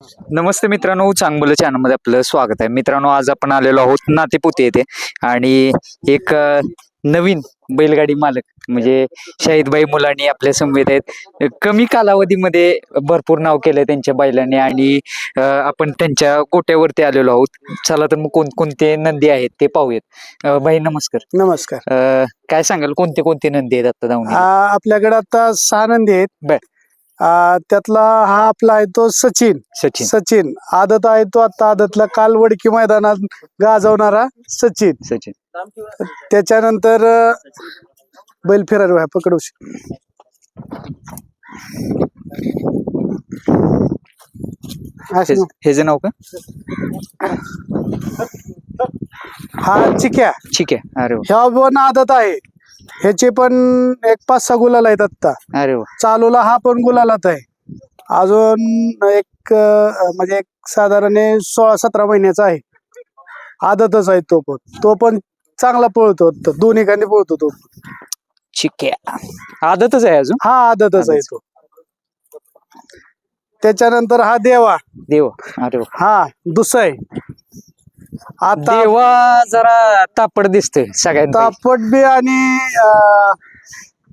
नमस्ते मित्रांनो, चांगलं चॅनलमध्ये आपलं स्वागत आहे. मित्रांनो, आज आपण आलेलो आहोत नातेपुते येथे आणि एक नवीन बैलगाडी मालक म्हणजे शाहिदभाई मुलानी आपल्या समवेत आहेत. कमी कालावधीमध्ये भरपूर नाव केलंय त्यांच्या बैलांनी आणि आपण त्यांच्या गोट्यावरती आलेलो आहोत. चला तर मग कोणकोणते नंदी आहेत ते पाहूयात. भाई नमस्कार. नमस्कार. काय सांगाल, कोणते कोणते नंदी आहेत आता धावणे? आपल्याकडे आता 6 नंदी आहेत. बर. त्यातला हा आपला आहे तो सचिन. सचिन आदत आहे तो आता आदतला काल वडकी मैदानात गाजवणारा सचिन. त्याच्यानंतर बैल फिरार पकडू हे नाव का? हा चिक्या. ठीक आहे. अरे वा. ह्या पण आदत आहे. ह्याचे पण एक 5-6 गुलाल आहेत आता. अरे वा. चालूला हा पण गुलालात आहे. अजून एक म्हणजे एक साधारण 16-17 महिन्याचा आहे. आदतच आहे तो पण चांगला पळतो. दोन्ही खांदी पळतो तो. ठीक आहे. आदतच आहे अजून? हा आदतच आहे तो. त्याच्यानंतर हा देवा. अरे वा. हा दुसरा आहे. आता देवा जरा तापड दिसतोय सगळ्यात. तापट बी आणि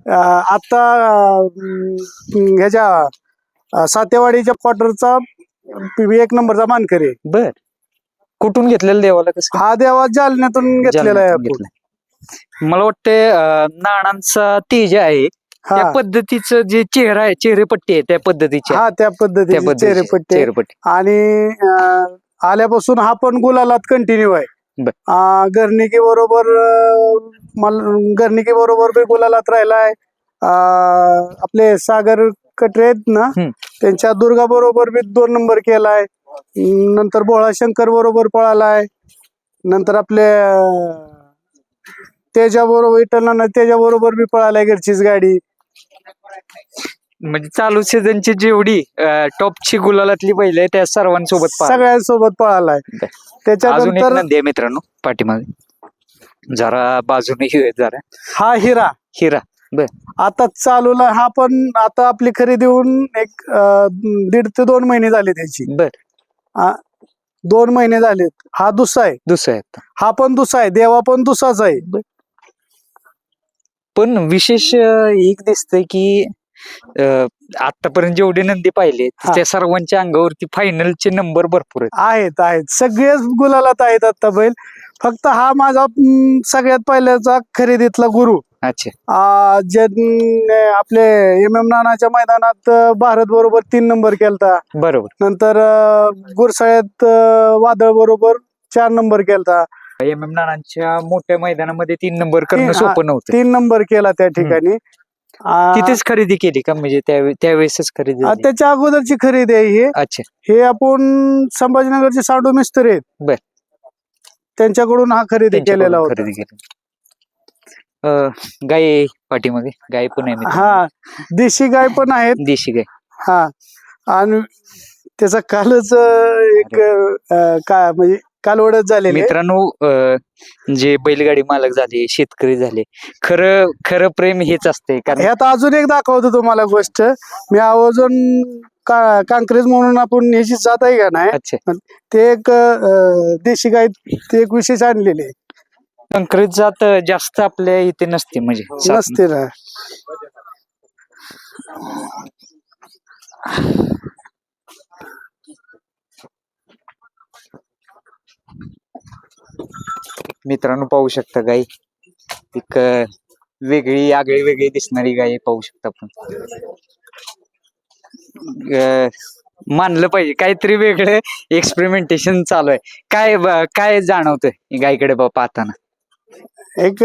आता ह्याच्या सातेवाडीच्या क्वार्टरचा 1 नंबरचा मानकरी. बर. कुठून घेतलेलं देवाला? कसं? हा देवा जालन्यातून घेतलेला आहे आपण. मला वाटतं नाणांचा तेज आहे त्या पद्धतीचं जे चेहरा आहे, चेहरेपट्टी आहे त्या पद्धतीची. हा त्या पद्धतीची चेहरेपट्टी. आणि आल्यापासून हा पण गुलालात कंटिन्यू आहे. गर्निकी बरोबर बी गुलालात राहिलाय. आपले सागर कटरे आहेत ना, त्यांच्या दुर्गा बरोबर बी 2 नंबर केलाय. नंतर भोळा शंकर बरोबर पळालाय. नंतर आपले तेजा बरोबर बी पळालाय घरचीच गाडी. म्हणजे चालू सीझनची जेवढी टॉपची गुलालातली बैल आहे त्या सगळ्यांसोबत पळालाय. त्याच्यानंतर नंदी आहे मित्रांनो पाठीमागे, जरा बाजूने जरा. हा हिरा. बर. आता चालूला हा पण आता आपली खरेदी होऊन एक 1.5 ते 2 महिने झाले त्याची. बर. 2 महिने झालेत. हा दुसरा आहे. हा पण दुसरा आहे. देवा पण दुसराच आहे. पण विशेष एक दिसतंय की आतापर्यंत जेवढे नंदी पाहिले त्या सर्वांच्या अंगावरती फायनलचे नंबर भरपूर आहेत. सगळेच गुलालात आहेत आता बैल. फक्त हा माझा सगळ्यात पहिल्याचा खरेदीतला गुरु. अच्छा. ज्यांनी आपले MM नानाच्या मैदानात भारत बरोबर 3 नंबर केलता. बरोबर. नंतर गुरसाळ्यात वादळ बरोबर 4 नंबर केलता. MM नानांच्या मोठ्या मैदानामध्ये 3 नंबर करणं सोपं नव्हतं. 3 नंबर केला त्या ठिकाणी. तिथेच खरेदी केली का? म्हणजे त्यावेळेसच खरेदी? त्याच्या अगोदरची खरेदी आहे हे. अच्छा. हे आपण संभाजीनगरचे साडू मिस्त्री आहेत. बर. त्यांच्याकडून हा खरेदी केलेला होता. गाय पाठीमध्ये गाय पण आहे. हा देशी गाय पण आहेत. देशी गाय. हा. आणि त्याचा कालच एक काय म्हणजे कालवडच झाले. मित्रांनो, जे बैलगाडी मालक झाले, शेतकरी झाले, खरं प्रेम हेच असते. कारण ह्यात अजून एक दाखवतो तुम्हाला गोष्ट. मी आवर्जून कांक्रेज म्हणून आपण ह्याची जात आहे का नाही. अच्छा. ते एक देशी गाय ते एक विशेष आणलेले. कांक्रेज जात जास्त आपल्या इथे नसते. म्हणजे नसते ना. मित्रांनो पाहू शकता गाय एक वेगळी दिसणारी गाय पाहू शकता आपण. मानलं पाहिजे काहीतरी वेगळं एक्सपेरिमेंटेशन चालू आहे. काय जाणवतंय गायकडे पाहताना? एक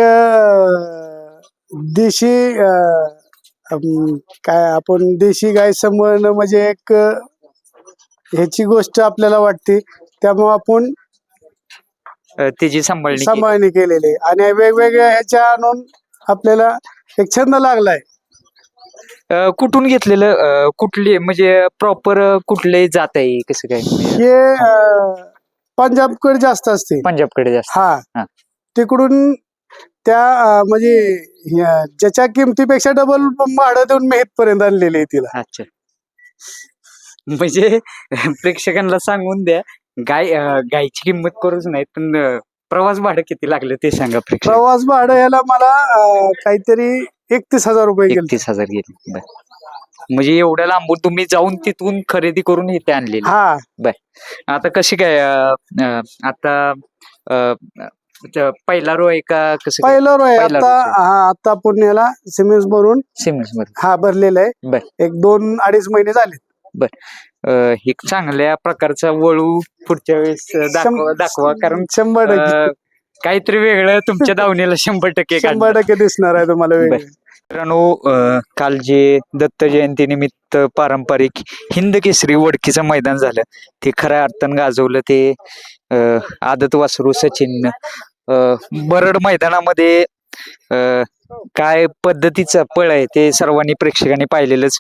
देशी काय आपण देशी गाय सांभाळणं म्हणजे एक ह्याची गोष्ट आपल्याला वाटते. त्यामुळे आपण तिची सांभाळणी केलेली आणि वेगवेगळ्या ह्याच्या आणून आपल्याला एक छंद लागलाय. कुठून घेतलेलं? कुठली म्हणजे प्रॉपर कुठले जात आहे? कसं काय? हे पंजाबकडे जास्त असते. पंजाबकडे जास्त. हा. तिकडून त्या म्हणजे ज्याच्या किमतीपेक्षा डबल भाडं देऊन मी इथपर्यंत आणलेली आहे तिला. अच्छा. म्हणजे प्रेक्षकांना सांगून द्या, गायची किंमत करूच नाही, पण प्रवास भाडं किती लागलं ते सांगा प्रेक्षक. प्रवास भाडं याला मला काहीतरी 31,000 रुपये गेले. 31,000 गेले. बर. म्हणजे एवढ्या लांबून तुम्ही जाऊन तिथून खरेदी करून इथे आणलेली. हा. आता कशी काय आता पहिला रो आहे का कसं काय? पहिलं रोय पहिला आता. रोज आहे. हा, आता पुण्याला सिमेंट भरून सिमेंट्स मध्ये. हा भरलेला आहे. बर. एक 2-2.5 महिने झाले. एक चांगल्या प्रकारचा वळू पुढच्या वेळेस दाखवा कारण 100% काहीतरी वेगळं तुमच्या दावणीला 100% 100% दिसणार आहे तुम्हाला वेगळं. मित्रांनो, काल जे दत्त जयंती निमित्त पारंपरिक हिंद केसरी वडकीचं मैदान झालं ते खऱ्या अर्थानं गाजवलं ते आदत वासरू सचिन बरड मैदानामध्ये काय पद्धतीचं पळ आहे ते सर्वांनी प्रेक्षकांनी पाहिलेलंच.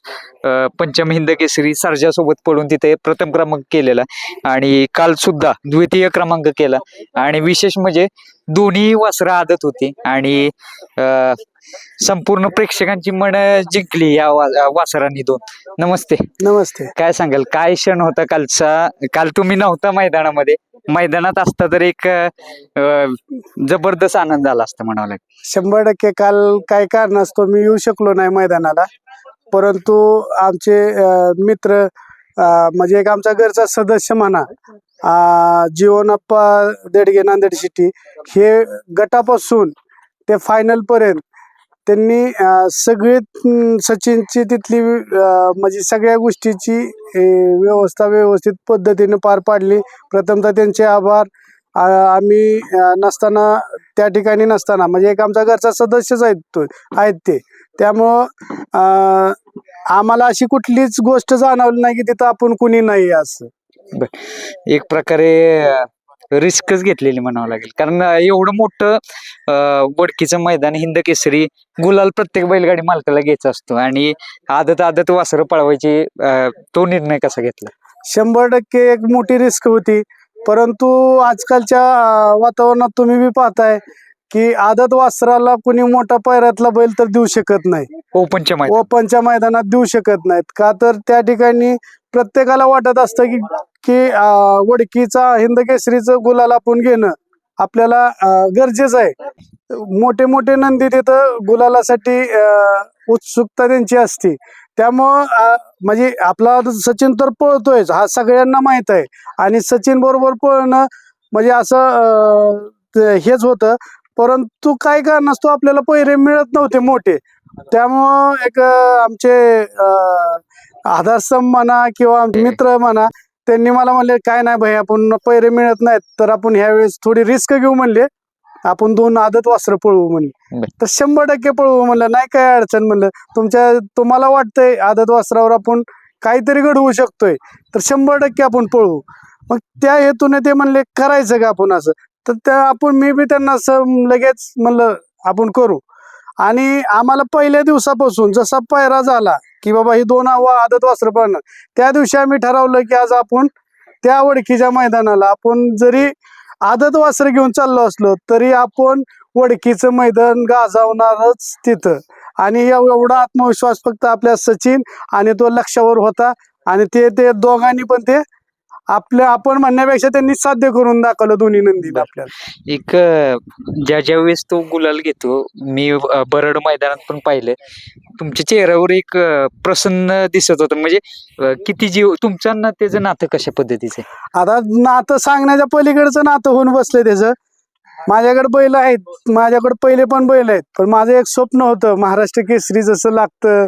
पंचम हिंद केसरी सर्जा सोबत पळून तिथे प्रथम क्रमांक केलेला आणि काल सुद्धा द्वितीय क्रमांक केला आणि विशेष म्हणजे दोन्ही वासरं आदत होती आणि संपूर्ण प्रेक्षकांची मन जिंकली या वासरांनी दोन. नमस्ते. नमस्ते. काय सांगाल, काय क्षण होता कालचा? काल तुम्ही नव्हता मैदानामध्ये, मैदानात असता तर एक जबरदस्त आनंद आला असता म्हणावं लागेल. 100% काल काय कारणास्तव मी येऊ शकलो नाही मैदानाला, परंतु आमचे मित्र म्हणजे एक आमचा घरचा सदस्य म्हणा जीवनप्पा देडगे नांदेड सिटी, हे गटापासून ते फायनल पर्यंत त्यांनी सगळे सचिनची तिथली म्हणजे सगळ्या गोष्टीची व्यवस्था व्यवस्थित पद्धतीने पार पाडली. प्रथमतः त्यांचे आभार. आम्ही नसताना त्या ठिकाणी नसताना म्हणजे एक आमचा घरचा सदस्यच आहेत ते, त्यामुळं आम्हाला अशी कुठलीच गोष्ट जाणवली नाही की तिथं आपण कुणी नाही असं. एक प्रकारे रिस्कच घेतलेली म्हणावं लागेल कारण एवढं मोठं वडकीचं मैदान हिंद केसरी गुलाल प्रत्येक बैलगाडी मालकाला घ्यायचा असतो आणि आदत वासरं पळवायची, तो निर्णय कसा घेतला? 100% एक मोठी रिस्क होती, परंतु आजकालच्या वातावरणात तुम्ही बी पाहताय की आदत वासराला कुणी मोठा पैरातला बैल तर देऊ शकत नाही. ओपनच्या मैदानात देऊ शकत नाहीत का, तर त्या ठिकाणी प्रत्येकाला वाटत असतं की वडकीचा हिंद केसरीचं गुलाल आपण घेणं आपल्याला गरजेचं आहे. मोठे मोठे नंदी तिथं गुलालासाठी उत्सुकता त्यांची असते. त्यामुळं म्हणजे आपला सचिन तर पळतोय हा सगळ्यांना माहित आहे आणि सचिन बरोबर पळणं म्हणजे असं हेच होतं, परंतु काय कारणास्तव आपल्याला पैरे मिळत नव्हते मोठे. त्यामुळं एक आमचे आधारस्तंभ म्हणा किंवा मित्र म्हणा, त्यांनी मला म्हणले काय नाही भाई, आपण पैरे मिळत नाहीत तर आपण ह्यावेळेस थोडी रिस्क घेऊ म्हणले, आपण 2 आदत वासरं पळवू म्हणले. तर 100% पळवू म्हणलं, नाही काय अडचण म्हणलं, तुम्हाला वाटतंय आदत वासरावर आपण काहीतरी घडवू शकतोय तर 100% आपण पळवू. मग त्या हेतूने ते म्हणले करायचं का आपण असं, तर मी बी त्यांना लगेच म्हणलं आपण करू. आणि आम्हाला पहिल्या दिवसापासून जसा पायरा झाला की बाबा ही 2 आदत वासरं पळणार, त्या दिवशी आम्ही ठरवलं की आज आपण त्या वडकीच्या मैदानाला आपण जरी आदत वासरं घेऊन चाललो असलो तरी आपण वडकीचं मैदान गाजवणारच तिथं. आणि एवढा आत्मविश्वास फक्त आपल्या सचिन आणि तो लक्षावर होता आणि ते दोघांनी पण ते आपण म्हणण्यापेक्षा त्यांनी साध्य करून दाखवलं दोन्ही नंदी आपल्याला. एक ज्या वेळेस तो गुलाल घेतो, मी बरड मैदानात पण पाहिलं, तुमच्या चेहऱ्यावर एक प्रसन्न दिसत होतं. म्हणजे किती जीव तुमच्या त्याचं नातं कशा पद्धतीचं आहे? आता नातं सांगण्याच्या पलीकडचं नातं होऊन बसलंय त्याचं. माझ्याकडे बैल आहेत, माझ्याकडे पहिले पण बैल आहेत, पण माझं एक स्वप्न होतं महाराष्ट्र केसरी जसं लागतं,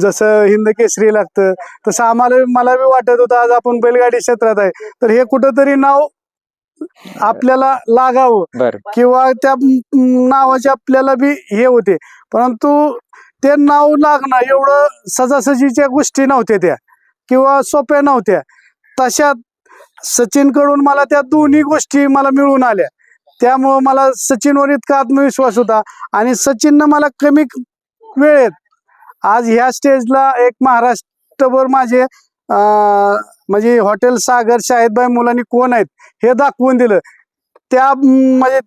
जसं हिंद केसरी लागतं तसं मला बी वाटत होतं आज आपण बैलगाडी क्षेत्रात आहे तर हे कुठंतरी नाव आपल्याला लागावं किंवा त्या नावाचे आपल्याला बी हे होते, परंतु ते नाव लागणं एवढं सजासजीच्या गोष्टी नव्हत्या त्या किंवा सोप्या नव्हत्या. तशात सचिन कडून मला त्या दोन्ही गोष्टी मला मिळून आल्या. त्यामुळं मला सचिनवर इतका आत्मविश्वास होता आणि सचिननं मला कमी वेळेत आज ह्या स्टेजला एक महाराष्ट्रभर माझे म्हणजे हॉटेल सागर शाहिदबाई मुलांनी कोण आहेत हे दाखवून दिलं. म्हणजे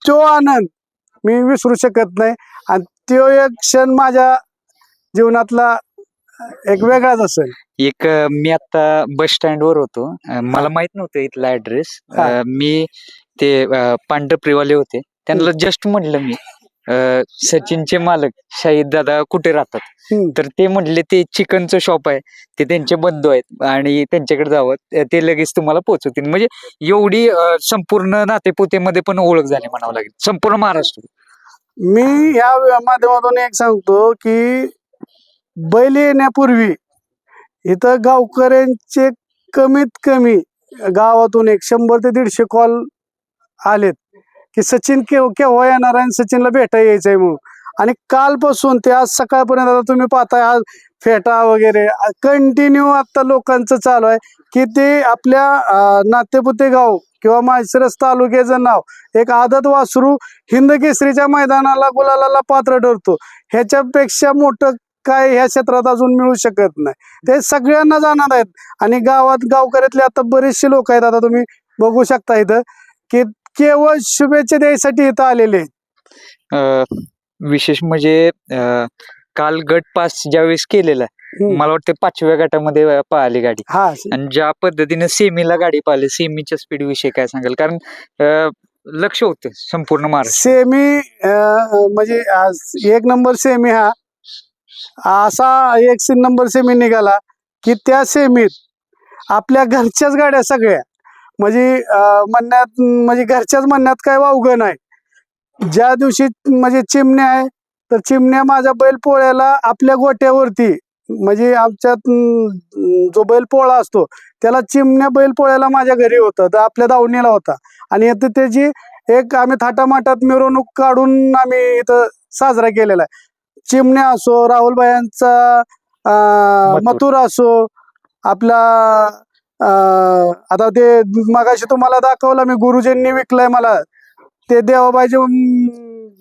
तो आनंद मी विसरू शकत नाही आणि तो एक क्षण माझ्या जीवनातला एक वेगळाच असेल. एक मी आता बस स्टँड वर होतो. मला माहित नव्हतं इथला ऍड्रेस. हा. मी ते पांढरप्रीवाले होते, त्यांना जस्ट म्हटलं मी सचिनचे मालक शाहिद दादा कुठे राहतात. हम्म. तर ते म्हटले ते चिकनचं शॉप आहे, ते त्यांचे बंधू आहेत आणि त्यांच्याकडे जावं, ते लगेच तुम्हाला पोहोचवतील. म्हणजे एवढी संपूर्ण नातेपुतेमध्ये पण ओळख झाली म्हणावं लागेल संपूर्ण महाराष्ट्र. मी या माध्यमातून एक सांगतो की बैल येण्यापूर्वी इथं गावकऱ्यांचे कमीत कमी गावातून एक 100 ते 150 कॉल आलेत की सचिन केव्हा येणार आहे आणि सचिनला भेटा यायचंय म्हणून. आणि कालपासून ते आज सकाळपर्यंत आता तुम्ही पाहताय आज फेटा वगैरे कंटिन्यू आता लोकांचं चालू आहे की ते आपल्या नातेपुते गाव किंवा माळशिरस तालुक्याचं नाव एक आदत वासरू हिंद केसरीच्या मैदानाला गुलालाला पात्र ठरतो. ह्याच्यापेक्षा मोठं काय ह्या क्षेत्रात अजून मिळू शकत नाही. ते सगळ्यांना जाणार आहेत. आणि गावकऱ्यातले आता बरेचसे लोक आहेत, आता तुम्ही बघू शकता इथं की केवळ शुभेच्छा द्यायसाठी इथं आलेले आहेत. विशेष म्हणजे काल गट पास ज्यावेळेस केलेला, मला वाटतं 5व्या गटामध्ये पळाली गाडी. हा. आणि ज्या पद्धतीने सेमीला गाडी पळाली, सेमीच्या स्पीड विषयी काय सांगाल? कारण लक्ष होतं संपूर्ण महाराष्ट्र. सेमी म्हणजे आज 1 नंबर सेमी हा असा 1 नंबर सेमी निघाला की त्या सेमीत आपल्या घरच्याच गाड्या सगळ्या म्हणजे म्हणण्यात म्हणजे घरच्याच म्हणण्यात काय वावगं नाही. ज्या दिवशी म्हणजे चिमण्या आहे तर चिमण्या माझ्या बैल पोळ्याला आपल्या गोट्यावरती म्हणजे आमच्यात जो बैल पोळा असतो त्याला चिमण्या बैल पोळ्याला माझ्या घरी होतं, तर आपल्या दावणीला होता. आणि आता त्याची एक आम्ही थाटामाटात मिरवणूक काढून आम्ही इथं साजरा केलेला आहे. चिमण्या असो, राहुलबायांचा मथुर असो, आपला आता ते मगाशी तुम्हाला दाखवलं मी, गुरुजींनी विकलंय मला ते देवाबाईचे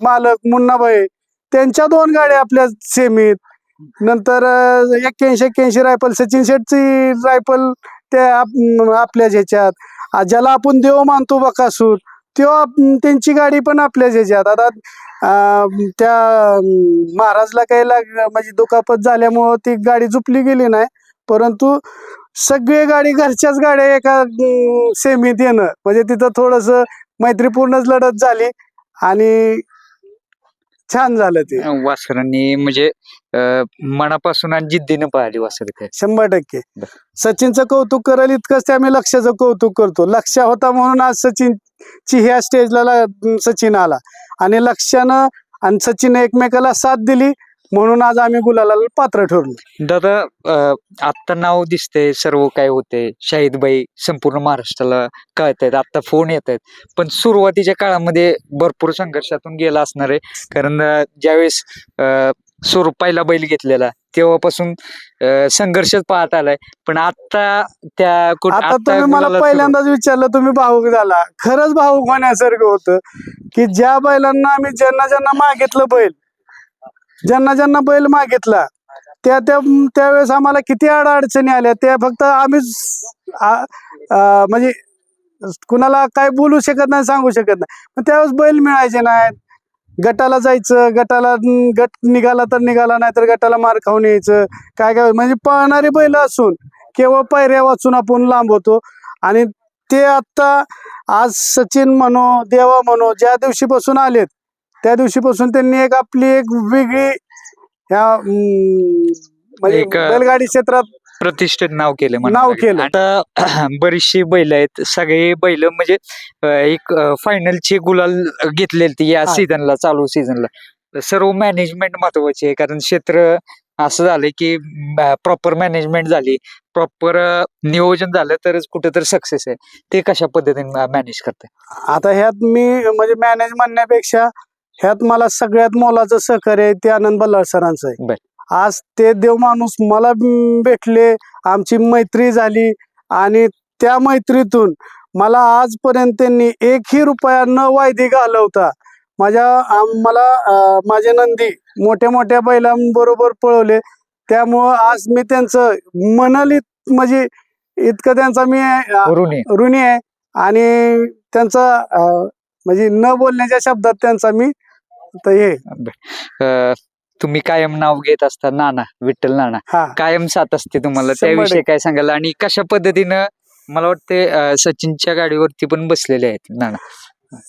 मालक मुन्नाबाई, त्यांच्या 2 गाड्या आपल्या सेमीत. नंतर 81 रायफल सचिन शेठची रायफल त्या आपल्याच ह्याच्यात. ज्याला आपण देव मानतो बकासूर तेव्हा त्यांची गाडी पण आपल्याच ह्याच्यात. आता त्या महाराजला काही म्हणजे दुखापत झाल्यामुळं ती गाडी झुपली गेली नाही, परंतु सगळी गाडी घरच्याच गाड्या एका सेमीत येणं म्हणजे तिथं थोडस मैत्रीपूर्णच लढत झाली आणि छान झालं ते. वासरांनी म्हणजे मनापासून आणि जिद्दीनं पळाली वासर. 100% सचिनचं कौतुक करेल इतकंच ते आम्ही लक्ष्याचं कौतुक करतो. लक्ष्य होता म्हणून आज सचिनची ह्या स्टेजला सचिन आला आणि लक्ष्यानं आणि सचिन एकमेकाला साथ दिली म्हणून आज आम्ही गुलालाला पात्र ठरलो. दादा आत्ता नाव दिसतंय, सर्व काय होतंय, शाहिदबाई संपूर्ण महाराष्ट्राला कळतायत, आता फोन येत आहेत. पण सुरुवातीच्या काळामध्ये भरपूर संघर्षातून गेला असणार आहे. कारण ज्यावेळेस पहिला बैल घेतलेला तेव्हापासून संघर्षच पाहत आलाय. पण आता आता तुम्ही मला पहिल्यांदाच विचारलं, तुम्ही भावुक झाला. खरंच भावुक होण्यासारखं होतं की ज्या बैलांना आम्ही ज्यांना मागितलं बैल, ज्यांना बैल मागितला त्यावेळेस आम्हाला किती अडचणी आल्या त्या फक्त आम्हीच म्हणजे कुणाला काय बोलू शकत नाही, सांगू शकत नाही. पण त्यावेळेस बैल मिळायचे नाहीत. गटाला जायचं, गट निघाला तर निघाला, नाही तर गटाला मार खाऊन यायचं. काय म्हणजे पळणारी बैल असून केवळ पायऱ्या वाचून आपण लांब होतो. आणि ते आता आज सचिन म्हणो, देवा म्हणो, ज्या दिवशीपासून आलेत त्या दिवशीपासून त्यांनी आपली एक वेगळी ह्या म्हणजे बैलगाडी क्षेत्रात प्रतिष्ठित नाव केलं. आता बरीचशी बैल आहेत, सगळे बैल म्हणजे एक फायनलची गुलाल घेतलेली या सीझनला, चालू सीझनला. सर्व मॅनेजमेंट महत्वाची आहे, कारण क्षेत्र असं झालंय की प्रॉपर मॅनेजमेंट झाली, प्रॉपर नियोजन झालं तरच कुठेतरी सक्सेस आहे. ते कशा पद्धतीने मॅनेज करते? आता ह्यात मी म्हणजे मॅनेज म्हणण्यापेक्षा ह्यात मला सगळ्यात मोलाचं सहकार्य आहे ते आनंद बल्लाळ सरांचं आहे. आज ते देव माणूस मला भेटले, आमची मैत्री झाली आणि त्या मैत्रीतून मला आजपर्यंत त्यांनी 1ही रुपया न वायदी घालवता मला माझे नंदी मोठ्या मोठ्या बैलांबरोबर पळवले. त्यामुळं आज मी त्यांचं मनलित म्हणजे इतकं त्यांचा मी ऋणी आहे. आणि त्यांचा म्हणजे न बोलण्याच्या शब्दात त्यांचा मी हे तुम्ही कायम नाव घेत असता नाना, विठ्ठल नाना, हा कायम साथ असते तुम्हाला, 100% त्याविषयी काय सांगाल आणि कशा पद्धतीनं मला वाटते सचिनच्या गाडीवरती पण बसलेले आहेत नाना.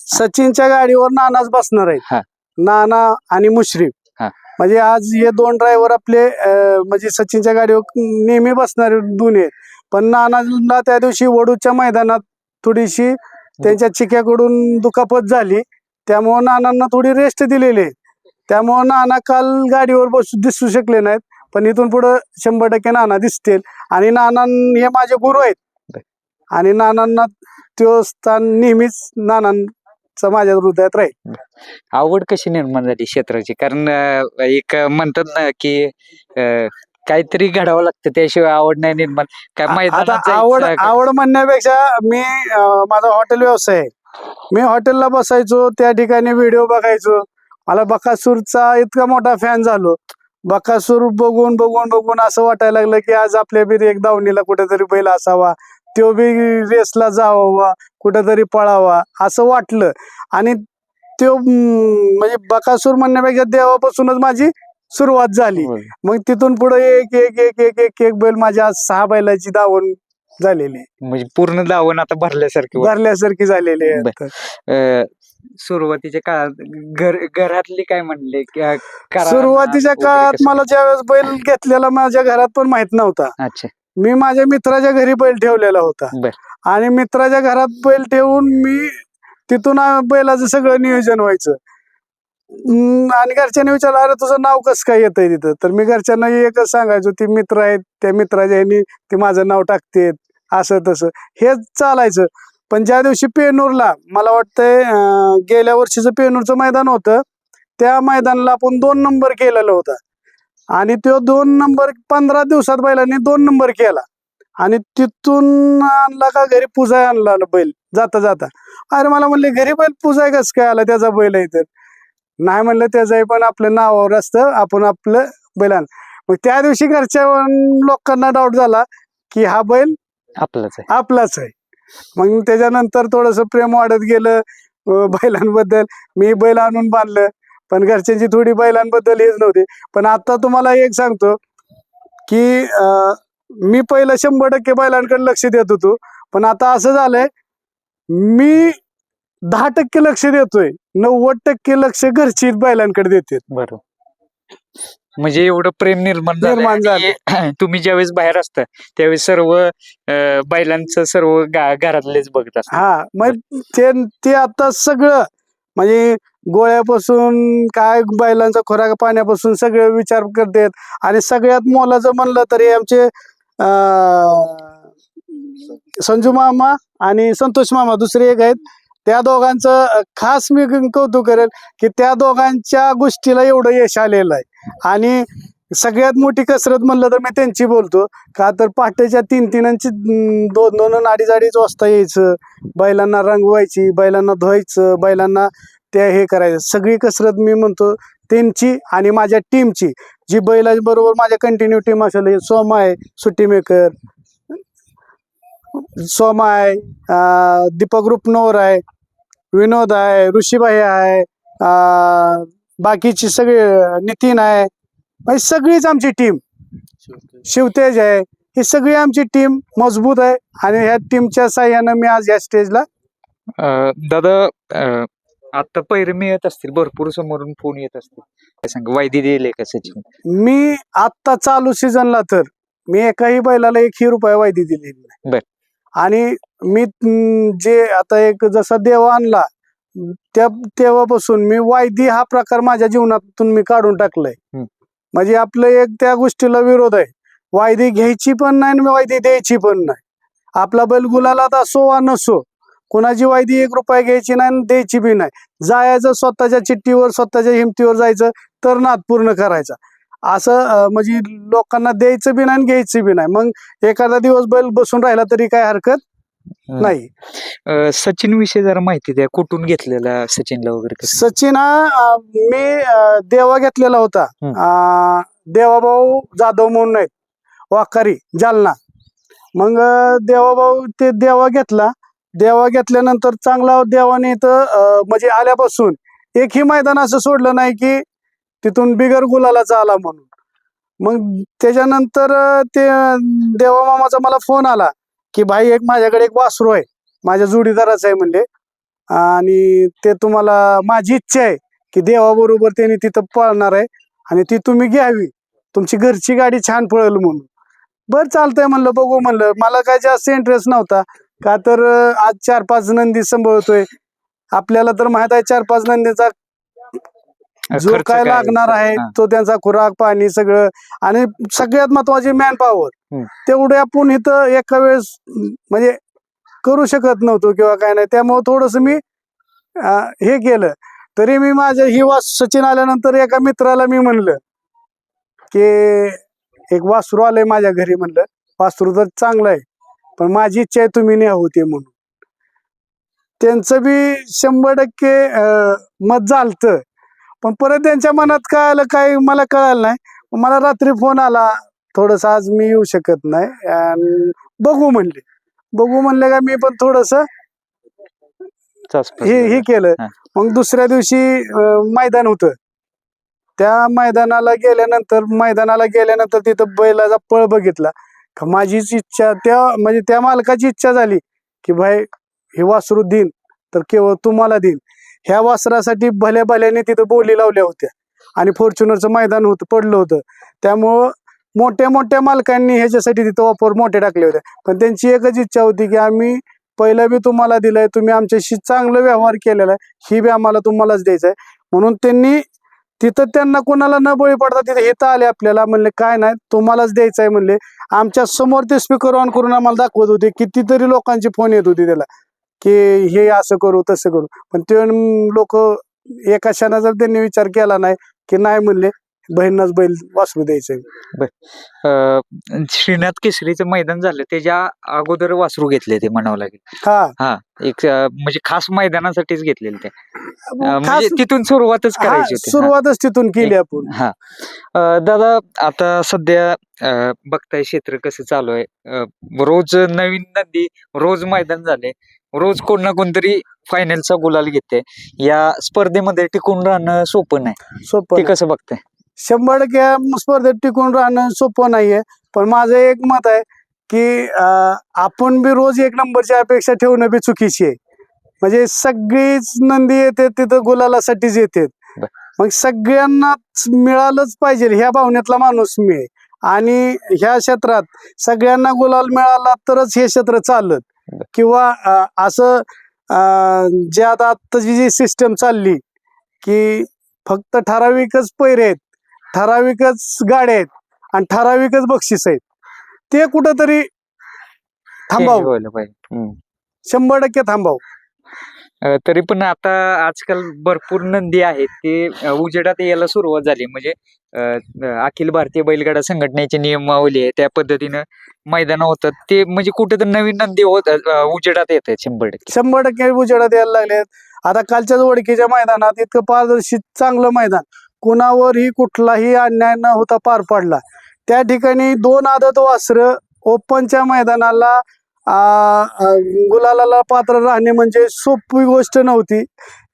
सचिनच्या गाडीवर नानाच बसणार हा. आहेत, नाना आणि मुश्रीफ. हा. म्हणजे आज हे दोन ड्रायव्हर आपले म्हणजे सचिनच्या गाडीवर नेहमी बसणारे दोन्ही आहेत. पण नानाला त्या दिवशी वडूच्या मैदानात थोडीशी त्यांच्या चिक्याकडून दुखापत झाली, त्यामुळं नानांना थोडी रेस्ट दिलेली आहे. त्यामुळं नाना काल गाडीवर दिसू शकले नाहीत, पण इथून पुढे 100% नाना दिसतील. आणि नाना हे माझे गुरु आहेत आणि नानांना तो स्थान नेहमीच नानांचा माझ्या हृदयात राहील. आवड कशी निर्माण झाली क्षेत्राची? कारण एक म्हणतात ना की काहीतरी घडावं लागतं, त्याशिवाय आवड नाही निर्माण. काय आता मैदानात आवड जायचं का? आवड म्हणण्यापेक्षा मी माझा हॉटेल व्यवसाय आहे. मी हॉटेलला बसायचो, त्या ठिकाणी व्हिडिओ बघायचो. मला बकासूरचा इतका मोठा फॅन झालो. बकासूर बघून बघून बघून असं वाटायला लागलं की आज आपल्या बी एक दावणीला कुठेतरी बैल असावा, तो बी रेसला जावा, कुठेतरी पळावा असं वाटलं. आणि तो म्हणजे बकासूर म्हणण्यापेक्षा देवापासूनच माझी सुरुवात झाली. मग तिथून पुढे एक एक एक एक एक एक बैल माझ्या आज 6 बैलाची दावण झालेली आहे. म्हणजे पूर्ण दावण आता भरल्यासारखी वाटते. भरल्यासारखी झालेली आहे. सुरुवातीच्या काळात घरातले काय म्हणले की करा ना सुरुवातीच्या वगैरे काळात कसं? मला ज्यावेळेस बैल घेतलेला माझ्या घरात पण माहित नव्हता. अच्छा. मी माझ्या मित्राच्या घरी बैल ठेवलेला होता बर. आणि मित्राच्या घरात बैल ठेवून मी तिथून बैलाचं सगळं नियोजन व्हायचं. आणि घरच्यांनी विचारलं, अरे तुझं नाव कसं काय येतंय तिथं? तर मी घरच्यांना एकच सांगायचो, ती मित्र आहेत, त्या मित्राच्या ह्यानी ते माझं नाव टाकतेत, असं तसं हेच चालायचं. पण ज्या दिवशी पेनूरला मला वाटतंय गेल्या वर्षीचं पेनूरचं मैदान होतं, त्या मैदानाला आपण 2 नंबर केलेला होता. आणि तो 2 नंबर 15 दिवसात बैलांनी 2 नंबर केला. आणि तिथून आणला का घरी पुजाय आणला बैल जाता जाता. अरे मला म्हणले, घरी बैल पुजाय कस काय आला, त्याचा बैल आहे तर? नाही म्हणलं, त्याचंही पण आपलं नावावर असतं, आपण आपलं बैलान. मग त्या दिवशी घरच्या लोकांना डाऊट झाला की हा बैल आपलाच आहे. मग त्याच्यानंतर थोडंसं प्रेम वाढत गेलं बैलांबद्दल. मी बैल आणून बांधलं, पण घरच्यांची थोडी बैलांबद्दल हेच नव्हती. पण आता तुम्हाला एक सांगतो की मी पहिलं 100% बैलांकडे लक्ष देत होतो, पण आता असं झालंय मी 10% लक्ष देतोय, 90% लक्ष घरची बैलांकडे देते. बरोबर. म्हणजे एवढं प्रेम निर्माण झालं. आणि तुम्ही ज्यावेळेस बाहेर असता त्यावेळेस सर्व बैलांचं सर्व घरातलेच बघत असतात. हा, मग ते आता सगळं म्हणजे गोळ्यापासून काय बैलांचा खोराक पाण्यापासून सगळे विचार करतात. आणि सगळ्यात मोलाचं म्हणलं तरी आमचे संजू मामा आणि संतोष मामा दुसरे एक आहेत. त्या दोघांचं खास मी कौतुक करेल की त्या दोघांच्या गोष्टीला एवढं यश आलेलं आहे. आणि सगळ्यात मोठी कसरत म्हणलं तर मी त्यांची बोलतो, का तर पहाटेच्या 3-3 2-2 अडीच वाजता यायचं, बैलांना रंगवायची, बैलांना धुवायचं, बैलांना त्या हे करायचं. सगळी कसरत मी म्हणतो त्यांची आणि माझ्या टीमची. जी बैलाच्या बरोबर माझ्या कंटिन्यू टीम असेल, सोमा आहे सुट्टी मेकर, सोमा आहे, दीपक रुपनवर आहे, विनोद आहे, ऋषीभाई आहे, बाकीची सगळे नितीन आहे, म्हणजे सगळीच आमची टीम, शिवतेज आहे, ही सगळी आमची टीम मजबूत आहे. आणि ह्या टीमच्या साह्यानं मी आज या स्टेजला. दादा आता पैरे मिळत असतील, भरपूर समोरून फोन येत असतील, काय सांग, वायदी दिले का सचिन? मी आत्ता चालू सीझनला तर मी एकाही बैलाला 1 रुपया वायदी दिलेली नाही. बर. आणि मी जे आता एक जसा देवा आणला तेव्हापासून मी वायदी हा प्रकार माझ्या जीवनातून मी काढून टाकलाय. म्हणजे आपलं एक त्या गोष्टीला विरोध आहे, वायदी घ्यायची पण नाही आणि वायदी द्यायची पण नाही. आपला बैल गुलालात असो वा नसो, कोणाची वायदी 1 रुपया घ्यायची नाही आणि द्यायची बी नाही. जायचं स्वतःच्या चिठ्ठीवर, स्वतःच्या हिमतीवर जायचं, तर नाद पूर्ण करायचा. असं म्हणजे लोकांना द्यायचं बी नाही आणि घ्यायचं बी नाही. मग एखादा दिवस बैल बसून राहिला तरी काय हरकत नाही. सचिन विषयी जरा माहिती द्या, कुठून घेतलेला सचिनला वगैरे? सचिन हा मी देवा घेतलेला होता, देवाभाऊ जाधव म्हणून आहेत, वाकारी, जालना. मग देवाभाऊ ते देवा घेतला. देवा घेतल्यानंतर चांगला देवाने इथं म्हणजे आल्यापासून एकही मैदान असं सोडलं नाही की तिथून बिगर गुलालाचा आला म्हणून. मग त्याच्यानंतर ते देवा मामाचा मला फोन आला की भाई माझ्याकडे एक वासरू आहे, माझ्या जोडीदाराचं आहे म्हणले, आणि ते तुम्हाला, माझी इच्छा आहे की देवाबरोबर त्यांनी तिथं पळणार आहे आणि ती तुम्ही घ्यावी, तुमची घरची गाडी छान पळेल म्हणून. बरं चालतंय म्हणलं, बघू म्हणलं. मला काय जास्त इंटरेस्ट नव्हता, का तर आज 4-5 नंदी सांभाळतोय. आपल्याला तर माहित आहे 4-5 नंदीचा जो खर्च काय काय लागणार आहे हा. तो त्यांचा खुराक पाणी सगळं, आणि सगळ्यात महत्वाची मॅन पॉवर, हम्म. तेवढे आपण इथं एका वेळेस म्हणजे करू शकत नव्हतो किंवा काय नाही. त्यामुळे थोडस मी हे केलं. तरी मी माझ्या ही सचिन आल्यानंतर एका मित्राला मी म्हणलं की एक वासरू आलंय माझ्या घरी, म्हणलं वासरू तर चांगलं आहे, पण माझी इच्छा आहे तुम्ही न्या होते म्हणून. त्यांचं बी 100% मत झालतं, पण परत त्यांच्या मनात काय आलं काय मला कळालं नाही. मला रात्री फोन आला, थोडस आज मी येऊ शकत नाही आणि बघू म्हणले का मी पण थोडस हे केलं. हा. मग दुसऱ्या दिवशी मैदान होतं. त्या मैदानाला गेल्यानंतर तिथं बैलाचा पळ बघितला का माझीच इच्छा, त्या म्हणजे त्या मालकाची इच्छा झाली की भाई हे वासरू देईन तर केवळ तुम्हाला देईन. ह्या वासरासाठी भल्या भल्याने तिथं बोली लावल्या होत्या आणि फॉर्च्युनरचं मैदान पडलं होतं. त्यामुळं मोठ्या मोठ्या मालकांनी ह्याच्यासाठी तिथं ऑफर मोठे टाकले होते. पण त्यांची एकच इच्छा होती की आम्ही पहिलं बी तुम्हाला दिलंय, तुम्ही आमच्याशी चांगलं व्यवहार केलेला आहे, ही बी आम्हाला तुम्हालाच द्यायचं आहे. म्हणून त्यांनी तिथं त्यांना कोणाला न बळी पडता तिथे येता आले आपल्याला, म्हणले काय नाही तुम्हालाच द्यायचं आहे म्हणले. आमच्या समोर ते स्पीकर ऑन करून आम्हाला दाखवत होते. कितीतरी लोकांची फोन येत होती त्याला की हे असं करू तसं करू, पण ते लोक एका क्षणाचा त्यांनी विचार केला नाही की नाही म्हणले बहिणीच बैल वासरू द्यायचंय. श्रीनाथ केसरीचं मैदान झालं त्याच्या अगोदर वासरू घेतले ते म्हणावं लागेल. हा एक म्हणजे खास मैदानासाठीच घेतलेले ते. म्हणजे खास तिथून सुरुवातच करायची होती. सुरुवातच तिथून केली आपण. हा. दादा आता सध्या बघताय क्षेत्र कसं चालू आहे. रोज नवीन नंदी, रोज मैदान झाले, रोज कोण ना कोणतरी फायनलचा गुलाल घेते. या स्पर्धेमध्ये टिकून राहणं सोपं नाही, सोपं ते कसं बघताय? 100% स्पर्धेत टिकून राहणं सोपं नाहीये. पण माझं एक मत आहे की आपण बी रोज एक नंबरची अपेक्षा ठेवणं बी चुकीची आहे. म्हणजे सगळीच नंदी येते तिथं गुलालासाठीच येते. मग सगळ्यांनाच मिळालंच पाहिजे ह्या भावनेतला माणूस मी आहे. आणि ह्या क्षेत्रात सगळ्यांना गुलाल मिळाला तरच हे क्षेत्र चालत. किंवा असं जे आताची जी सिस्टम चालली की फक्त ठराविकच पैरे आहेत, ठराविकच गाड्या आहेत आणि ठराविकच बक्षीस आहेत, ते कुठंतरी थांबावं. 100% थांबावं. तरी पण आता आजकाल भरपूर नंदी आहेत ते उजेडात यायला सुरुवात झाली. म्हणजे अखिल भारतीय बैलगाडा संघटनेची नियमावली आहे त्या पद्धतीनं मैदान होतात ते, म्हणजे कुठे तर नवीन नंदी होत उजेडात येत आहेत 100%. 100% उजेडात यायला लागलेत. आता कालच्याच ओळखीच्या मैदानात इतकं पारदर्शी चांगलं मैदान, कुणावरही कुठलाही अन्याय न होता पार पडला. त्या ठिकाणी 2 आदत वासरं ओपनच्या मैदानाला गुलालाला पात्र राहणे म्हणजे सोपी गोष्ट नव्हती.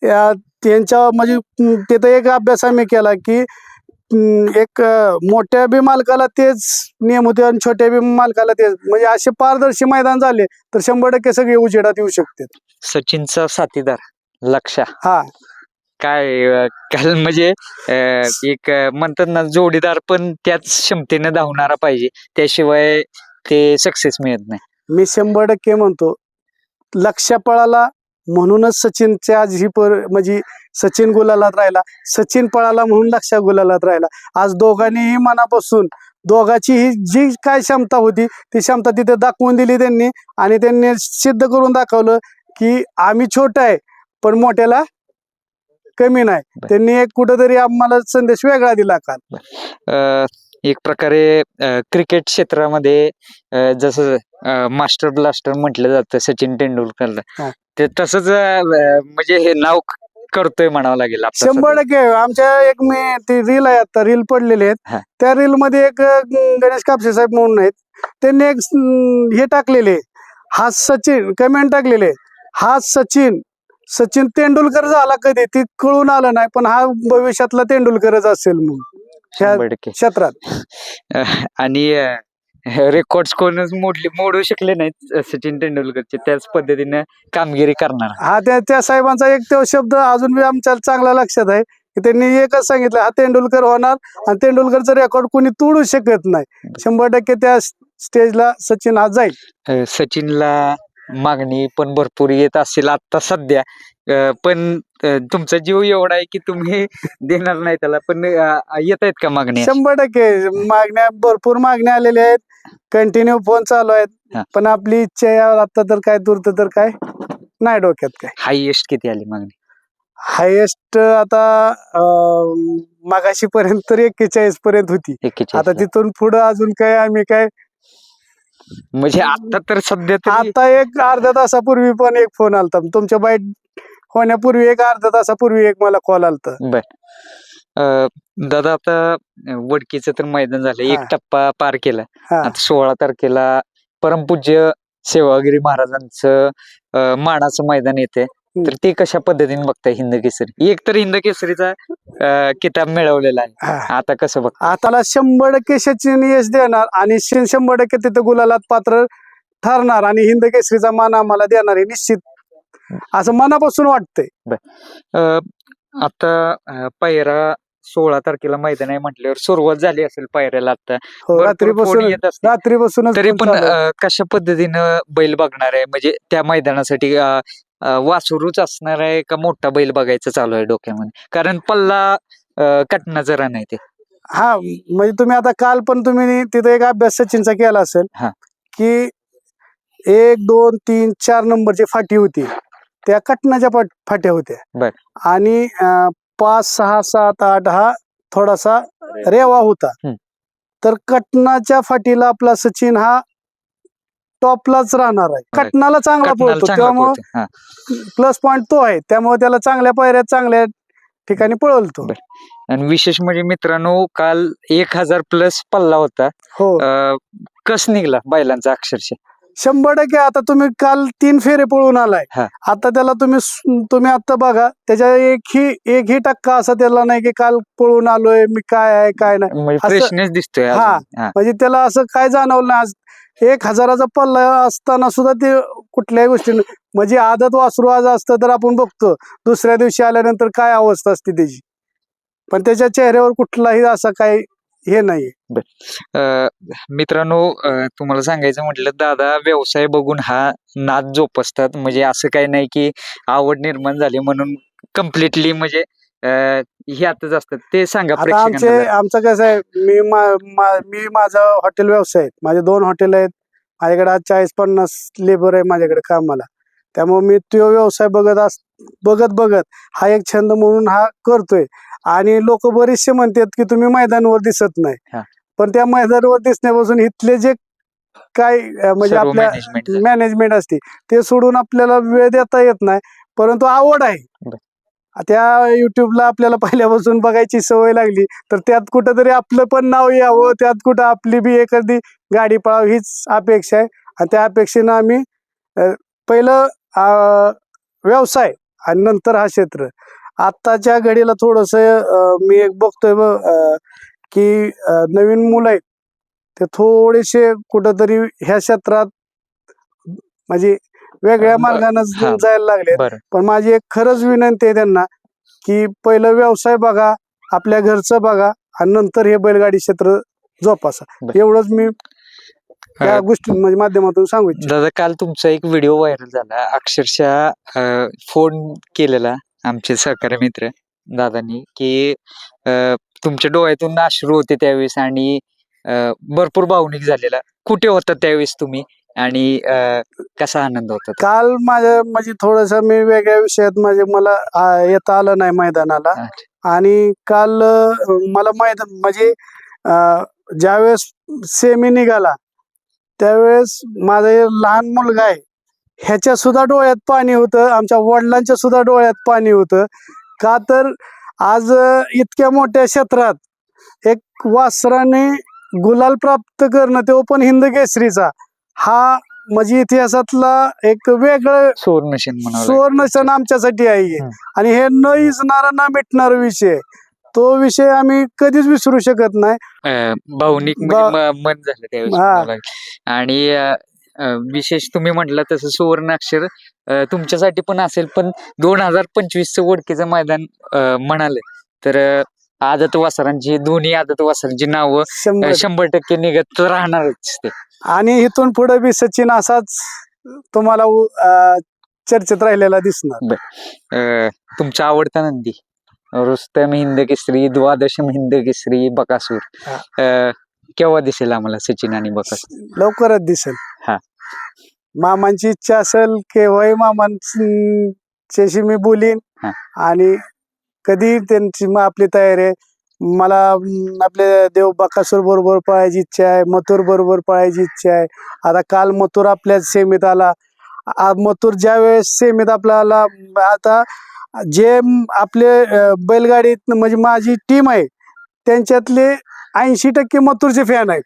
त्यांच्या म्हणजे तिथं एक अभ्यास आम्ही केला की एक मोठ्या बी मालकाला तेच नियम होते आणि छोट्या बी मालकाला तेच, म्हणजे असे पारदर्शी मैदान झाले तर 100% सगळे उजेडात येऊ शकते. सचिनचा साथीदार लक्षा हा काय काल म्हणजे एक म्हणतात ना जोडीदार पण त्याच क्षमतेने धावणारा पाहिजे, त्याशिवाय ते सक्सेस मिळत नाही. मी 100% म्हणतो लक्ष पळाला म्हणूनच सचिनच्या आज ही म्हणजे सचिन गुलालात राहिला, सचिन पळाला म्हणून लक्ष गुलालात राहिला. आज दोघांनीही मनापासून दोघांची ही जी काय क्षमता होती ती क्षमता तिथे दाखवून दिली त्यांनी, आणि त्यांनी सिद्ध करून दाखवलं की आम्ही छोटा आहे पण मोठ्याला कमी नाही. त्यांनी एक कुठंतरी आम्हाला संदेश वेगळा दिला काल. एक प्रकारे क्रिकेट क्षेत्रामध्ये जसं मास्टर ब्लास्टर म्हटलं जातं सचिन तेंडुलकरला, ते तसंच म्हणजे हे नाव करतोय म्हणावं लागेल. 100% आमच्या एक मी ती रील आहे, आता रील पडलेले आहेत, त्या रील मध्ये एक गणेश कापसे साहेब म्हणून आहेत, त्यांनी एक हे टाकलेले, हा सचिन कमेंट टाकलेले, हा सचिन सचिन तेंडुलकर झाला कधी ती कळून आलं नाही, पण हा भविष्यातला तेंडुलकरच असेल मग ह्या 100%. क्षेत्रात. आणि रेकॉर्ड कोणच मोडू शकले नाहीत सचिन तेंडुलकरचे, त्याच पद्धतीने कामगिरी करणार. हा त्या साहेबांचा एक तो शब्द अजून बी आमच्या चांगला लक्षात आहे की त्यांनी एकच सांगितलं, हा तेंडुलकर होणार आणि तेंडुलकरचं रेकॉर्ड कोणी तोडू शकत नाही. 100% त्या स्टेजला सचिन हा जाईल. सचिनला मागणी पण भरपूर येत असेल आता सध्या, पण तुमचा जीव एवढा आहे की तुम्ही देणार नाही त्याला, पण येत आहेत का मागणी? 100% मागण्या, भरपूर मागण्या आलेल्या आहेत, कंटिन्यू फोन चालू आहेत. हा. पण आपली इच्छा आहे आता तर काय तुरत तर काय नाही डोक्यात काय. हायएस्ट किती आली मागणी? हायेस्ट आता मागाशी पर्यंत तर 41 पर्यंत होती. 41 आता ला. तिथून पुढे अजून काय आम्ही काय, म्हणजे आता तर सध्या तरी आता एक अर्ध्या तासापूर्वी पण एक फोन आलता तुमच्या बाईट होण्यापूर्वी, एक अर्ध्या तासापूर्वी एक मला कॉल आलता. बर. दादा आता वडकीचं तर मैदान झालं, एक हा. टप्पा पार केला. हा. आता 16 तारखेला परमपूज्य सेवागिरी महाराजांचं मानाचं मैदान येते, तर ते कशा पद्धतीने बघताय? हिंद केसरी, एक तर हिंद केसरीचा किताब मिळवलेला आहे, हा. आता कसं बघ? आताला 100% सचिन यश देणार आणि 100% तिथं गुलालात पात्र ठरणार आणि हिंद केसरीचा मान आम्हाला देणार आहे निश्चित, असं मनापासून वाटतंय. आता पायरा 16 तारखेला मैदान आहे म्हटल्यावर सुरुवात झाली असेल पायऱ्याला आता. हो, भरपूर फोन येत असतील. रात्रीपासूनच तरी फोन पण चालू आहे. कशा पद्धतीनं बैल बघणार आहे, म्हणजे त्या मैदानासाठी वासरूच असणार आहे का मोठा बैल बघायचं चालू आहे डोक्यामध्ये? कारण पल्ला कटण्याचं रान आहे ते. हा, म्हणजे तुम्ही आता काल पण तुम्ही तिथे एक अभ्यास सचिनचा केला असेल हा. की 1, 2, 3, 4 नंबरची फाटी होती, त्या कटनाच्या फाट्या होत्या. बर. आणि 5, 6, 7, 8 हा थोडासा रेवा होता. तर कटनाच्या फाटीला आपला सचिन हा टॉपलाच राहणार आहे. बर. कटनाला चांगला कटनाला पळतो, चांगला त्यामुळे पळतो. हा. प्लस पॉइंट तो आहे, त्यामुळे त्याला चांगल्या पायऱ्यात चांगल्या ठिकाणी पळवतो. बर. आणि विशेष म्हणजे मित्रांनो, काल 1000 प्लस पल्ला होता. हो, कस निघला बैलांचा अक्षरशः? 100%. आता तुम्ही काल 3 फेरे पळून आलाय, हा. आता त्याला तुम्ही आता बघा, त्याच्या एकही टक्का असा त्याला नाही की काल पळून आलोय मी, काय आहे काय नाही, म्हणजे असं- फ्रेशनेस दिसतोय हा. अजून. हा. म्हणजे त्याला असं काय जाणवलं नाही. आज 1000चा पल्ला असताना सुद्धा ते कुठल्याही गोष्टी, म्हणजे आदत वासरू आज असतं तर आपण बघतो दुसऱ्या दिवशी आल्यानंतर काय अवस्था असते त्याची, पण त्याच्या चेहऱ्यावर कुठलाही असा काही हे नाही. मित्रांनो, तुम्हाला सांगायचं म्हटलं, दादा व्यवसाय बघून हा नाद जोपासतात. म्हणजे असं काही नाही की आवड निर्माण झाली म्हणून कम्प्लिटली म्हणजे ह्यातच असतात. ते सांगा आता प्रेक्षकांना जरा. आमचं कसं आहे, मी माझा हॉटेल व्यवसाय आहे, माझे 2 हॉटेल आहेत, माझ्याकडे आज 40-50 लेबर आहे माझ्याकडे कामाला, त्यामुळे मी तो व्यवसाय बघत हा एक छंद म्हणून हा करतोय. आणि लोक बरेचसे म्हणतात की तुम्ही मैदानावर दिसत नाही, हा. पण त्या मैदानावर दिसण्यापासून इथले जे काय म्हणजे सर्व आपल्या management झालं. मॅनेजमेंट असते ते सोडून आपल्याला वेळ देता येत नाही, परंतु आवड आहे. बर. त्या युट्यूबला आपल्याला पहिल्यापासून बघायची सवय लागली, तर त्यात कुठंतरी आपलं पण नाव यावं, त्यात कुठं आपली बी एखादी गाडी पळावं हीच अपेक्षा आहे. आणि त्या अपेक्षेनं आम्ही पहिलं व्यवसाय आणि नंतर हा क्षेत्र. आत्ताच्या घडीला थोडस मी एक बघतोय की नवीन मुलं आहेत ते थोडेसे कुठंतरी ह्या क्षेत्रात म्हणजे वेगळ्या मार्गाने हा. जायला लागले. बरं. पण माझी एक खरंच विनंती आहे त्यांना की पहिलं व्यवसाय बघा, आपल्या घरचं बघा आणि नंतर हे बैलगाडी क्षेत्र जोपासा. बरं. एवढंच मी या गोष्टी म्हणजे माध्यमातून सांगू इच्छितो. दादा, काल तुमचा एक व्हिडिओ व्हायरल झाला, अक्षरशः फोन केलेला आमचे सहकारी मित्र दादांनी की तुमच्या डोळ्यातून अश्रू होते त्यावेळेस आणि भरपूर भावनिक झालेला. कुठे होता त्यावेळेस तुम्ही आणि कसा आनंद होता तो? काल माझ्या म्हणजे थोडस मी वेगळ्या विषयात मला येता आलं नाही मैदानाला. अच्छा. आणि काल मला मैदान म्हणजे ज्यावेळेस सेमी निघाला त्यावेळेस माझा लहान मुलगा आहे ह्याच्या सुद्धा डोळ्यात पाणी होतं, आमच्या वडिलांच्या सुद्धा डोळ्यात पाणी होतं. का तर आज इतक्या मोठ्या क्षेत्रात एक वासराने गुलाल प्राप्त करणं, तो पण हिंद केसरीचा, हा म्हणजे इतिहासातला एक वेगळं सुवर्ण क्षण म्हणावं सुवर्ण क्षण आमच्यासाठी आहे हं. आणि हे न इजणारा न मिटणारा विषय तो विषय आम्ही कधीच विसरू शकत नाही. भावनिक म्हणजे मन झालं त्यावेळेस हा. म्हणावं लागेल. आणि विशेष तुम्ही म्हटलं तसं सुवर्ण अक्षर तुमच्यासाठी पण असेल, पण 2025 वडकीचं मैदान म्हणाले तर आदत वासरांची दोन्ही आदत वासरांची नावं 100% निघत राहणारच ते. आणि इथून पुढे बी सचिन असाच तुम्हाला चर्चेत राहिलेला दिसणार. तुमचा आवडता नंदी रुस्तम हिंद केसरी, द्वादशम हिंद केसरी, बकासूर केव्हा दिसेल आम्हाला सचिन आणि बकासूर? लवकरच दिसेल. हा. मामांची इच्छा असेल केव्हाही मामांच्याशी मी बोलीन हा. आणि कधी त्यांची आपली तयारी आहे. मला आपले देव बकासूर बरोबर पळायची इच्छा आहे, मथुर बरोबर पळायची इच्छा आहे. आता काल मथुर आपल्या सेमीत आला. मथुर ज्या वेळेस सेमीत आपल्याला आता जे आपले बैलगाडीत म्हणजे माझी टीम आहे त्यांच्यातले 80% मथुरचे फॅन आहेत.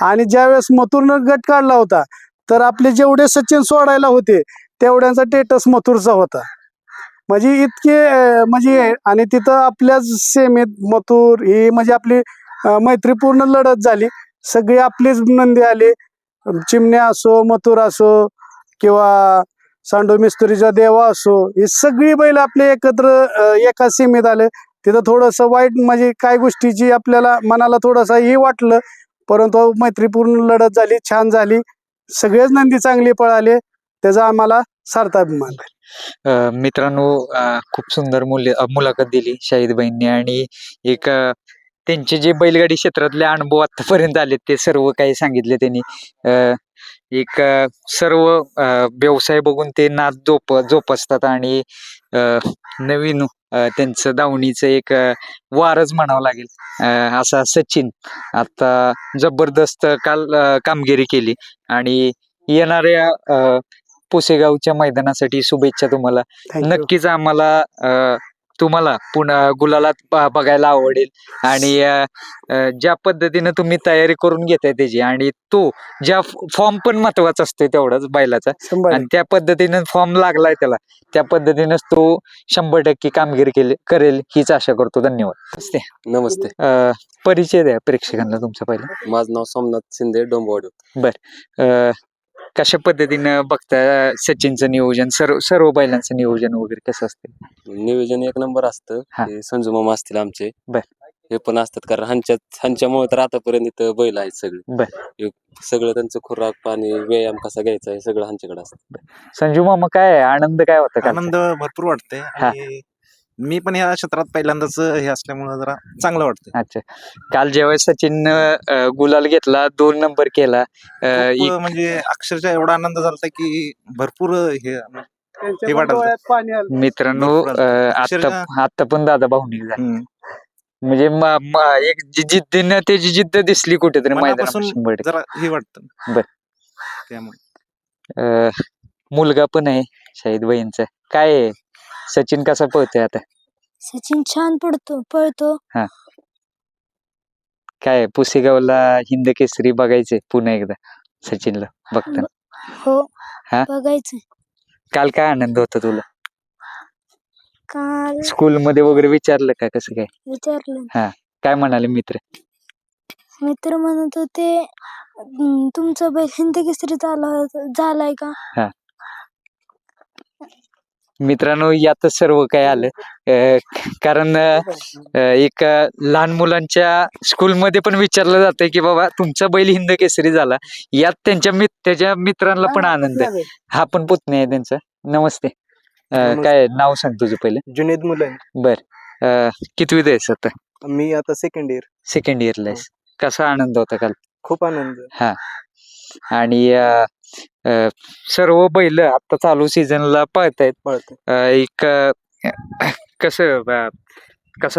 आणि ज्यावेळेस मथुरनं गट काढला होता तर आपले जेवढे सचिन सोडायला होते तेवढ्यांचा स्टेटस मथुरचा होता. म्हणजे इतके म्हणजे आणि तिथं आपल्याच सेमीत मथुर ही म्हणजे आपली मैत्रीपूर्ण लढत झाली. सगळे आपलेच नंदी आले, चिमण्या असो, मथुर असो किंवा सांडो मिस्तुरीचा देवा असो, ही सगळी बैल आपले एकत्र एका सीमेत आले. तिथं थोडंसं वाईट म्हणजे काय गोष्टीची आपल्याला मनाला थोडंसं हे वाटलं, परंतु मैत्रीपूर्ण लढत झाली, छान झाली. सगळेच नंदी चांगले पळाले, त्याचा आम्हाला सार्थ अभिमान आहे. मित्रांनो, खूप सुंदर मुलाखत दिली शाहिदबाईंनी आणि एक त्यांचे जे बैलगाडी क्षेत्रातले अनुभव आतापर्यंत आले ते सर्व काही सांगितले त्यांनी. एक सर्व व्यवसाय बघून ते नाद जोपासतात आणि नवीन त्यांचं दावणीचं एक वारच म्हणावं लागेल. असा सचिन आता जबरदस्त काल कामगिरी केली आणि येणाऱ्या पुसेगावच्या मैदानासाठी शुभेच्छा तुम्हाला. नक्कीच आम्हाला तुम्हाला पुन्हा गुलालात बघायला आवडेल आणि ज्या पद्धतीनं तुम्ही तयारी करून घेताय त्याची आणि तो ज्या फॉर्म पण महत्वाचा असतो तेवढाच बैलाचा आणि त्या पद्धतीनं फॉर्म लागलाय त्याला त्या पद्धतीनंच तो 100% कामगिरी करेल हीच आशा करतो. धन्यवाद. नमस्ते. परिचय द्या प्रेक्षकांना तुमचा पहिला. माझं नाव सोमनाथ शिंदे, डोंबवाडी. बर. कशा पद्धतीनं बघता सचिनचं नियोजन, सर्व बैलांचं नियोजन वगैरे कसं असतं? नियोजन एक नंबर असतं. संजू मामा असतील आमचे. बर. हे पण असतात कारण ह्यांच्यामुळे तर आतापर्यंत इथं बैल आहेत सगळे. बर. सगळं त्यांचं खुराक पाणी व्यायाम कसा घ्यायचा हे सगळं ह्यांच्याकडे असतं. संजू मामा काय आनंद काय होता? आनंद भरपूर वाटतंय आणि मी पण या क्षेत्रात पहिल्यांदाच हे असल्यामुळे जरा चांगलं वाटतंय. अच्छा. काल जेव्हा सचिन गुलाल घेतला 2 नंबर केला म्हणजे अक्षरशः एवढा आनंद झाला की भरपूर हे वाटत. मित्रांनो, आता पण दादा भावनिक झाले. म्हणजे एक जिद्दीनं त्याची जिद्द दिसली कुठेतरी मैदानात. जरा हे वाटतं. बर. त्यामुळे मुलगा पण आहे शाहिदबाईंचा. काय सचिन कसा पळतोय आता? सचिन छान पळतो. काय पुसेगावला हिंद केसरी बघायचंय पुन्हा एकदा सचिनला बघताना? हो. हा? बघायचं. काल काय आनंद होता तुला? काल स्कूल मध्ये वगैरे विचारलं का कसं काय? विचारलं. काय म्हणाले मित्र म्हणत होते तुमचा बैल हिंद केसरी झालाय का? मित्रांनो, यातच सर्व काय आलं. कारण एक लहान मुलांच्या स्कूलमध्ये पण विचारलं जातंय की बाबा तुमचा बैल हिंद केसरी झाला, यात त्याच्या मित्रांना पण आनंद आहे. हा पण पुतणी आहे त्यांचा. नमस्ते. काय नाव सांग तुझं पहिलं? जुनेद मुलानी. बर. कितवीत आहेस आता? मी आता सेकंड इयरला आहेस. कसा आनंद होता काल? खूप आनंद. आणि सर्व बैल आता चालू सीझनला पळतायत. एक कसं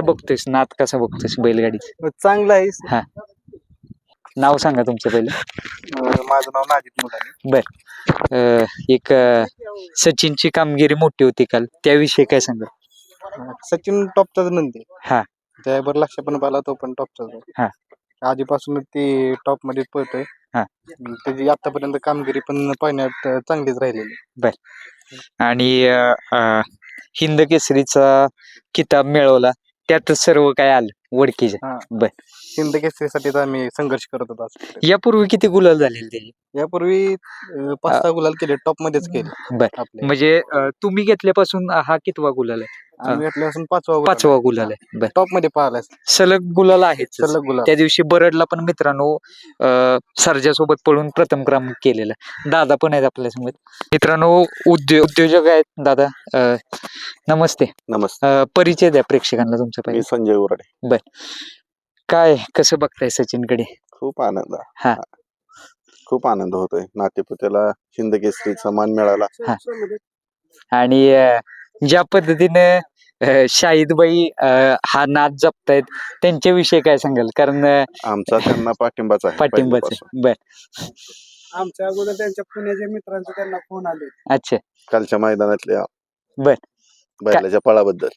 बघतोयस नाद, कसा बघतोयस बैलगाडीच? चांगला आहे. नाव सांगा तुमचं पहिलं. माझं नाव नाजिद मुलानी. बर. एक सचिनची कामगिरी मोठी होती काल, त्याविषयी काय सांगा? सचिन टॉपचाच नंदी. हा. त्यावर लक्ष पण पाहिला तो पण टॉपचाच. आधीपासून ती टॉप मध्ये पळतोय. हा. त्याची आतापर्यंत कामगिरी पण पाहण्यात चांगलीच राहिलेली. आणि हिंद केसरीचा किताब मिळवला त्यात सर्व काय आलं वडकीच्या. हिंद केसरीसाठी आम्ही संघर्ष करत होतो आजपर्यंत. यापूर्वी किती गुलाल झालेले त्याचे? यापूर्वी 5-6 गुलाल केले, टॉप मध्येच केले बर. आपले. म्हणजे तुम्ही घेतल्यापासून हा कितवा गुलाल आहे? आम्ही घेतल्यापासून 5वा पाचवा गुलाल आहे. बर. टॉप मध्ये पाहिलाय सलग गुलाल आहेत. सलग गुलाल. त्या दिवशी बरडला पण मित्रांनो सर्जा सोबत पळून प्रथम क्रमांक केलेला. दादा पण आहेत आपल्यासमोर. मित्रांनो उद्योजक आहेत दादा. नमस्ते. नमस्ते. परिचय द्या प्रेक्षकांना तुमचा मी पाहिजे. संजय उराडे. काय कसं बघताय सचिनकडे? खूप आनंद हा. खूप आनंद होतोय. नातेपुतेला हिंद केसरीचा मान मिळाला. आणि ज्या पद्धतीने शाहिदबाई हा नाद जपतायत त्यांच्याविषयी काय सांगाल? कारण आमचा त्यांना पाठिंबाच आहे पाठिंबाच पहिल्यापासून. बर. आमच्या अगोदर त्यांच्या पुण्याच्या मित्रांचे त्यांना फोन आले. अच्छा. कालच्या मैदानातल्या बर. बैलाच्या पळाबद्दल